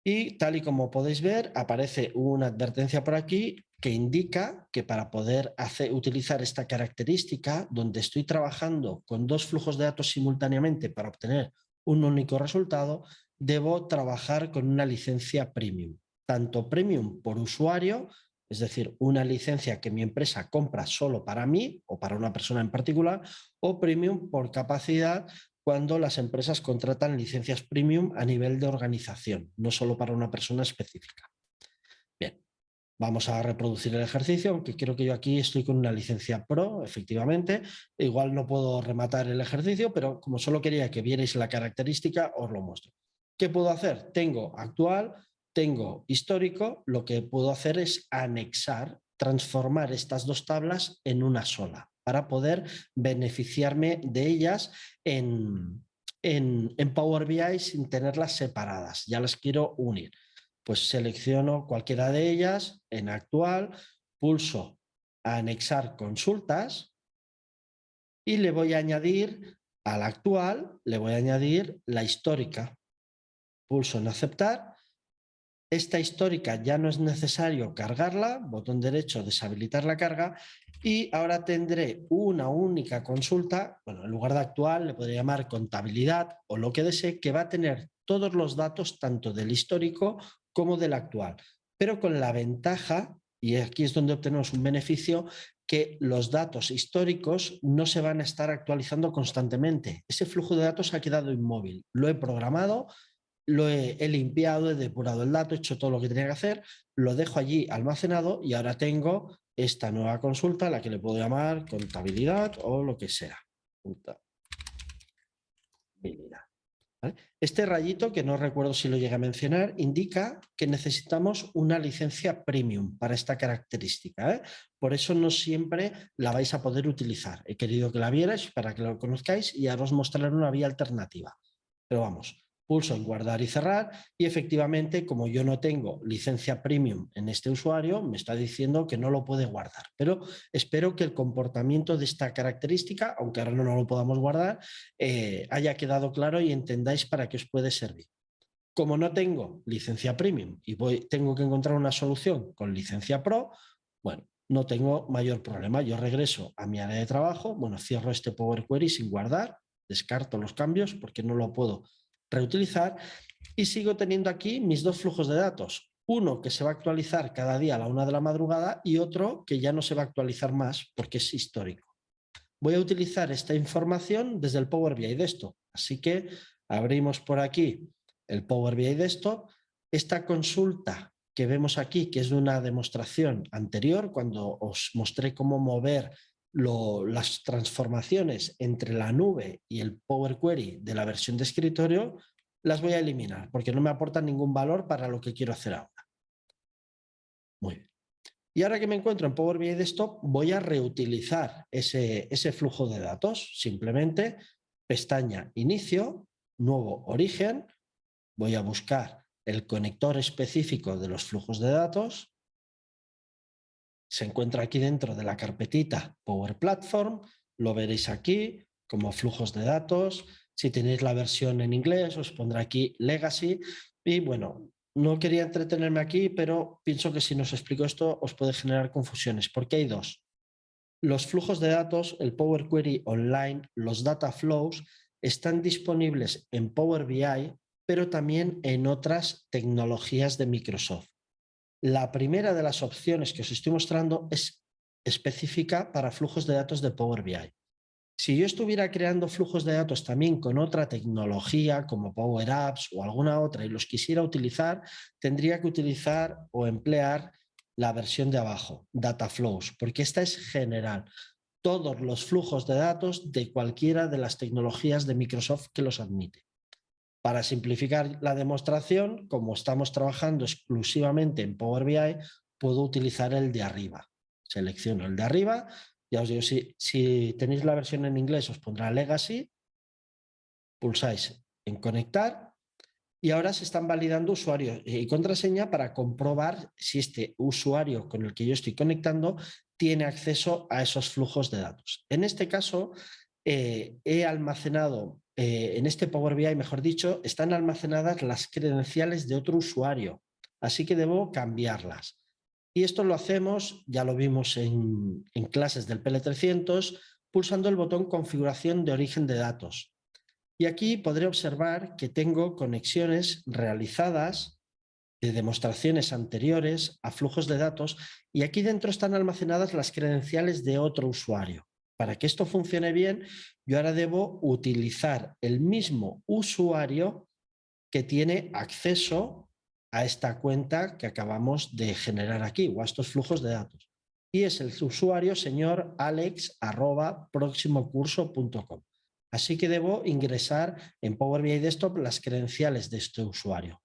y tal y como podéis ver aparece una advertencia por aquí que indica que para poder utilizar esta característica donde estoy trabajando con dos flujos de datos simultáneamente para obtener un único resultado, debo trabajar con una licencia premium. Tanto premium por usuario, es decir, una licencia que mi empresa compra solo para mí o para una persona en particular, o premium por capacidad cuando las empresas contratan licencias premium a nivel de organización, no solo para una persona específica. Bien, vamos a reproducir el ejercicio, aunque creo que yo aquí estoy con una licencia Pro, efectivamente. Igual no puedo rematar el ejercicio, pero como solo quería que vierais la característica, os lo muestro. ¿Qué puedo hacer? Tengo actual, tengo histórico. Lo que puedo hacer es anexar, transformar estas dos tablas en una sola para poder beneficiarme de ellas en Power BI sin tenerlas separadas. Ya las quiero unir. Pues selecciono cualquiera de ellas en actual, pulso a anexar consultas y le voy a añadir a la actual le voy a añadir la histórica. Pulso en aceptar. Esta histórica ya no es necesario cargarla, botón derecho, deshabilitar la carga, y ahora tendré una única consulta, bueno, en lugar de actual le podría llamar contabilidad o lo que desee, que va a tener todos los datos tanto del histórico como del actual, pero con la ventaja, y aquí es donde obtenemos un beneficio, que los datos históricos no se van a estar actualizando constantemente. Ese flujo de datos ha quedado inmóvil, lo he programado, he limpiado, he depurado el dato, he hecho todo lo que tenía que hacer, lo dejo allí almacenado y ahora tengo esta nueva consulta a la que le puedo llamar contabilidad o lo que sea. Contabilidad. ¿Vale? Este rayito, que no recuerdo si lo llegué a mencionar, indica que necesitamos una licencia premium para esta característica, ¿eh? Por eso no siempre la vais a poder utilizar. He querido que la vierais para que lo conozcáis y ahora os mostraré una vía alternativa. Pero vamos, pulso en guardar y cerrar y efectivamente, como yo no tengo licencia premium en este usuario, me está diciendo que no lo puede guardar. Pero espero que el comportamiento de esta característica, aunque ahora no lo podamos guardar, haya quedado claro y entendáis para qué os puede servir. Como no tengo licencia premium y tengo que encontrar una solución con licencia pro, bueno, no tengo mayor problema. Yo regreso a mi área de trabajo, bueno, cierro este Power Query sin guardar, descarto los cambios porque no lo puedo reutilizar y sigo teniendo aquí mis dos flujos de datos. Uno que se va a actualizar cada día a la 1 de la madrugada y otro que ya no se va a actualizar más porque es histórico. Voy a utilizar esta información desde el Power BI Desktop. Así que abrimos por aquí el Power BI Desktop. Esta consulta que vemos aquí, que es de una demostración anterior, cuando os mostré cómo mover las transformaciones entre la nube y el Power Query de la versión de escritorio, las voy a eliminar porque no me aportan ningún valor para lo que quiero hacer ahora. Muy bien. Y ahora que me encuentro en Power BI Desktop, voy a reutilizar ese flujo de datos. Simplemente pestaña Inicio, nuevo origen, voy a buscar el conector específico de los flujos de datos. Se encuentra aquí dentro de la carpetita Power Platform, lo veréis aquí como flujos de datos. Si tenéis la versión en inglés, os pondrá aquí Legacy. Y bueno, no quería entretenerme aquí, pero pienso que si nos explico esto os puede generar confusiones, porque hay dos. Los flujos de datos, el Power Query Online, los Data Flows, están disponibles en Power BI, pero también en otras tecnologías de Microsoft. La primera de las opciones que os estoy mostrando es específica para flujos de datos de Power BI. Si yo estuviera creando flujos de datos también con otra tecnología como Power Apps o alguna otra y los quisiera utilizar, tendría que utilizar o emplear la versión de abajo, Data Flows, porque esta es general. Todos los flujos de datos de cualquiera de las tecnologías de Microsoft que los admite. Para simplificar la demostración, como estamos trabajando exclusivamente en Power BI, puedo utilizar el de arriba. Selecciono el de arriba. Ya os digo, si tenéis la versión en inglés os pondrá Legacy, pulsáis en conectar y ahora se están validando usuario y contraseña para comprobar si este usuario con el que yo estoy conectando tiene acceso a esos flujos de datos. En este caso, he almacenado, en este Power BI, mejor dicho, están almacenadas las credenciales de otro usuario, así que debo cambiarlas. Y esto lo hacemos, ya lo vimos en clases del PL300, pulsando el botón configuración de origen de datos. Y aquí podré observar que tengo conexiones realizadas de demostraciones anteriores a flujos de datos y aquí dentro están almacenadas las credenciales de otro usuario. Para que esto funcione bien, yo ahora debo utilizar el mismo usuario que tiene acceso a esta cuenta que acabamos de generar aquí o a estos flujos de datos. Y es el usuario señor alex@proximocurso.com. Así que debo ingresar en Power BI Desktop las credenciales de este usuario.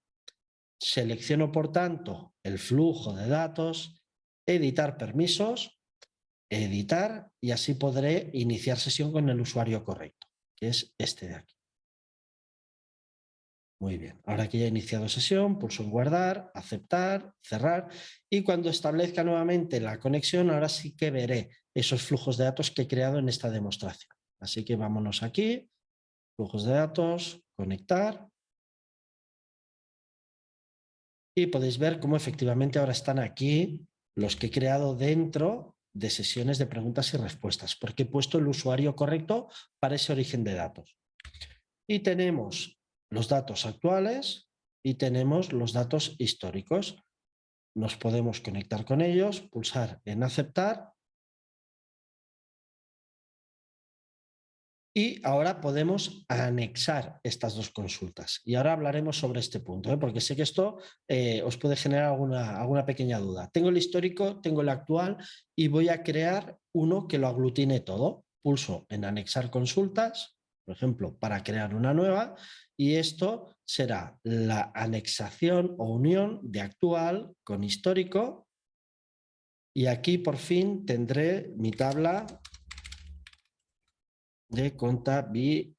Selecciono, por tanto, el flujo de datos, editar permisos, editar y así podré iniciar sesión con el usuario correcto, que es este de aquí. Muy bien, ahora que ya he iniciado sesión, pulso en guardar, aceptar, cerrar y cuando establezca nuevamente la conexión, ahora sí que veré esos flujos de datos que he creado en esta demostración. Así que vámonos aquí, flujos de datos, conectar. Y podéis ver cómo efectivamente ahora están aquí los que he creado dentro de sesiones de preguntas y respuestas, porque he puesto el usuario correcto para ese origen de datos. Y tenemos los datos actuales y tenemos los datos históricos. Nos podemos conectar con ellos, pulsar en aceptar. Y ahora podemos anexar estas dos consultas. Y ahora hablaremos sobre este punto, porque sé que esto os puede generar alguna pequeña duda. Tengo el histórico, tengo el actual y voy a crear uno que lo aglutine todo. Pulso en anexar consultas, por ejemplo, para crear una nueva, y esto será la anexación o unión de actual con histórico. Y aquí por fin tendré mi tabla de contabilidad,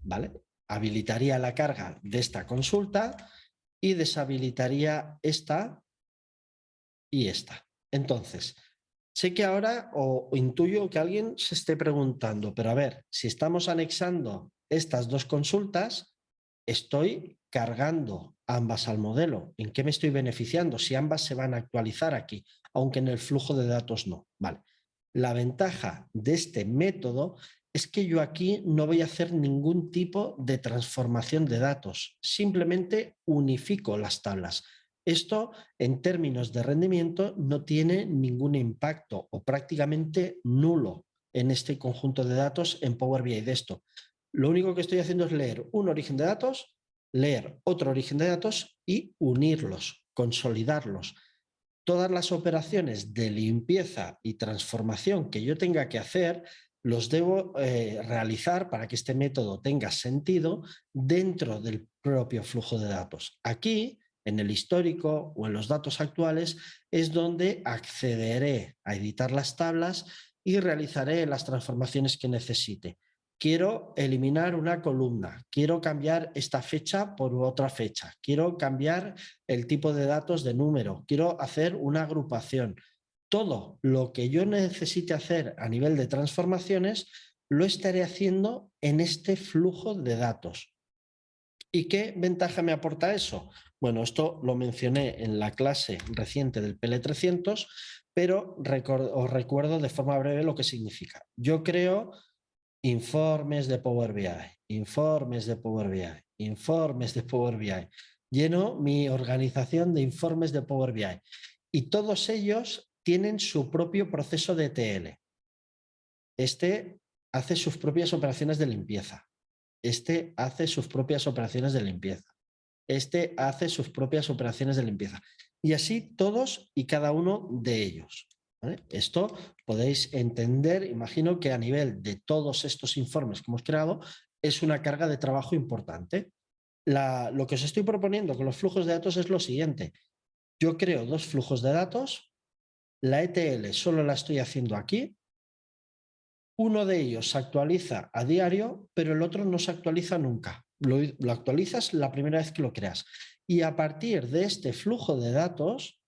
¿vale? Habilitaría la carga de esta consulta y deshabilitaría esta y esta. Entonces, sé que ahora o intuyo que alguien se esté preguntando, pero a ver, si estamos anexando estas dos consultas, estoy cargando ambas al modelo. ¿En qué me estoy beneficiando? Si ambas se van a actualizar aquí, aunque en el flujo de datos no. Vale. La ventaja de este método es que yo aquí no voy a hacer ningún tipo de transformación de datos, simplemente unifico las tablas. Esto, en términos de rendimiento, no tiene ningún impacto o prácticamente nulo en este conjunto de datos en Power BI de esto. Lo único que estoy haciendo es leer un origen de datos, leer otro origen de datos y unirlos, consolidarlos. Todas las operaciones de limpieza y transformación que yo tenga que hacer los debo realizar para que este método tenga sentido dentro del propio flujo de datos. Aquí, en el histórico o en los datos actuales, es donde accederé a editar las tablas y realizaré las transformaciones que necesite. Quiero eliminar una columna, quiero cambiar esta fecha por otra fecha, quiero cambiar el tipo de datos de número, quiero hacer una agrupación. Todo lo que yo necesite hacer a nivel de transformaciones lo estaré haciendo en este flujo de datos. ¿Y qué ventaja me aporta eso? Bueno, esto lo mencioné en la clase reciente del PL300, pero os recuerdo de forma breve lo que significa. Yo creo informes de Power BI, informes de Power BI, informes de Power BI. Lleno mi organización de informes de Power BI y todos ellos tienen su propio proceso de ETL. Este hace sus propias operaciones de limpieza. Este hace sus propias operaciones de limpieza. Este hace sus propias operaciones de limpieza. Y así todos y cada uno de ellos. ¿Vale? Esto podéis entender, imagino que a nivel de todos estos informes que hemos creado, es una carga de trabajo importante. Lo que os estoy proponiendo con los flujos de datos es lo siguiente. Yo creo dos flujos de datos, la ETL solo la estoy haciendo aquí, uno de ellos se actualiza a diario, pero el otro no se actualiza nunca. Lo actualizas la primera vez que lo creas. Y a partir de este flujo de datos,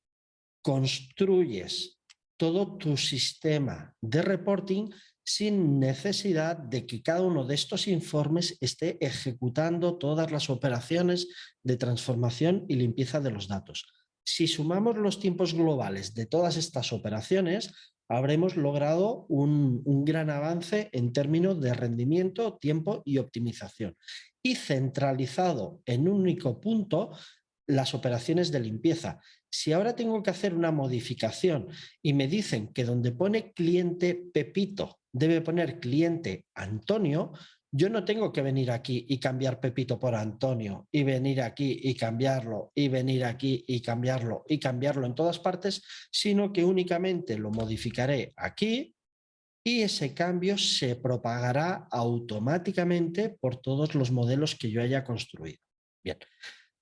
construyes todo tu sistema de reporting sin necesidad de que cada uno de estos informes esté ejecutando todas las operaciones de transformación y limpieza de los datos. Si sumamos los tiempos globales de todas estas operaciones, habremos logrado un gran avance en términos de rendimiento, tiempo y optimización. Y centralizado en un único punto las operaciones de limpieza. Si ahora tengo que hacer una modificación y me dicen que donde pone cliente Pepito debe poner cliente Antonio, yo no tengo que venir aquí y cambiar Pepito por Antonio y venir aquí y cambiarlo y venir aquí y cambiarlo en todas partes, sino que únicamente lo modificaré aquí y ese cambio se propagará automáticamente por todos los modelos que yo haya construido. Bien.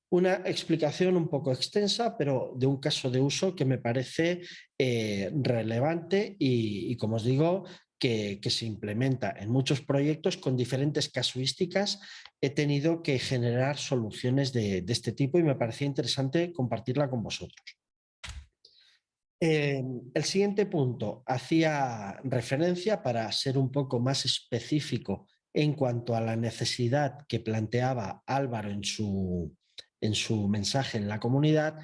Una explicación un poco extensa, pero de un caso de uso que me parece relevante y, como os digo, que se implementa en muchos proyectos con diferentes casuísticas. He tenido que generar soluciones de este tipo y me parecía interesante compartirla con vosotros. El siguiente punto hacía referencia, para ser un poco más específico en cuanto a la necesidad que planteaba Álvaro en su mensaje en la comunidad.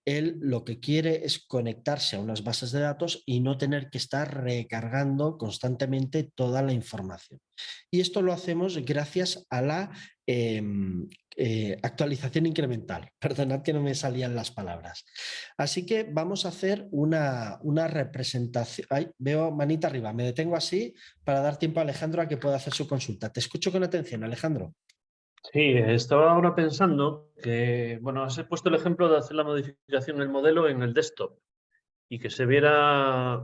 Él lo que quiere es conectarse a unas bases de datos y no tener que estar recargando constantemente toda la información. Y esto lo hacemos gracias a la actualización incremental. Perdonad que no me salían las palabras. Así que vamos a hacer una representación. Ay, veo manita arriba. Me detengo así para dar tiempo a Alejandro a que pueda hacer su consulta. Te escucho con atención, Alejandro. Sí, estaba ahora pensando que, bueno, has puesto el ejemplo de hacer la modificación del modelo en el desktop y que se viera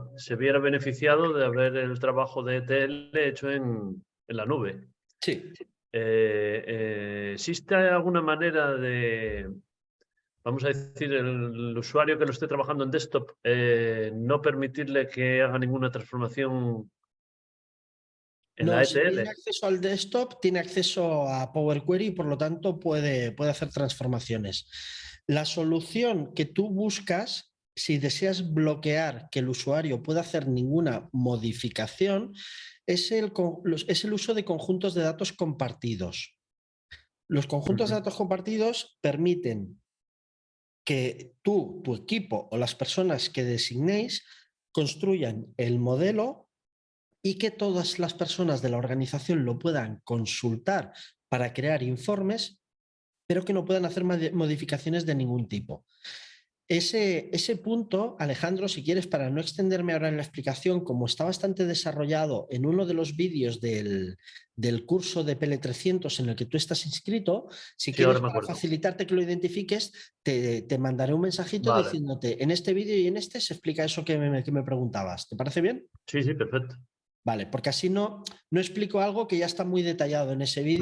beneficiado de haber el trabajo de ETL hecho en la nube. Sí. ¿Existe alguna manera de, vamos a decir, el usuario que lo esté trabajando en desktop, no permitirle que haga ninguna transformación en la No, si ETL? tiene acceso al desktop, tiene acceso a Power Query y por lo tanto puede hacer transformaciones. La solución que tú buscas, si deseas bloquear que el usuario pueda hacer ninguna modificación, es el uso de conjuntos de datos compartidos. Los conjuntos de datos compartidos permiten que tú, tu equipo o las personas que designéis construyan el modelo y que todas las personas de la organización lo puedan consultar para crear informes, pero que no puedan hacer modificaciones de ningún tipo. Ese punto, Alejandro, si quieres, para no extenderme ahora en la explicación, como está bastante desarrollado en uno de los vídeos del curso de PL300 en el que tú estás inscrito, si quieres, para facilitarte que lo identifiques, te mandaré un mensajito diciéndote, en este vídeo y en este se explica eso que me preguntabas. ¿Te parece bien? Sí, sí, perfecto. Vale, porque así no explico algo que ya está muy detallado en ese vídeo.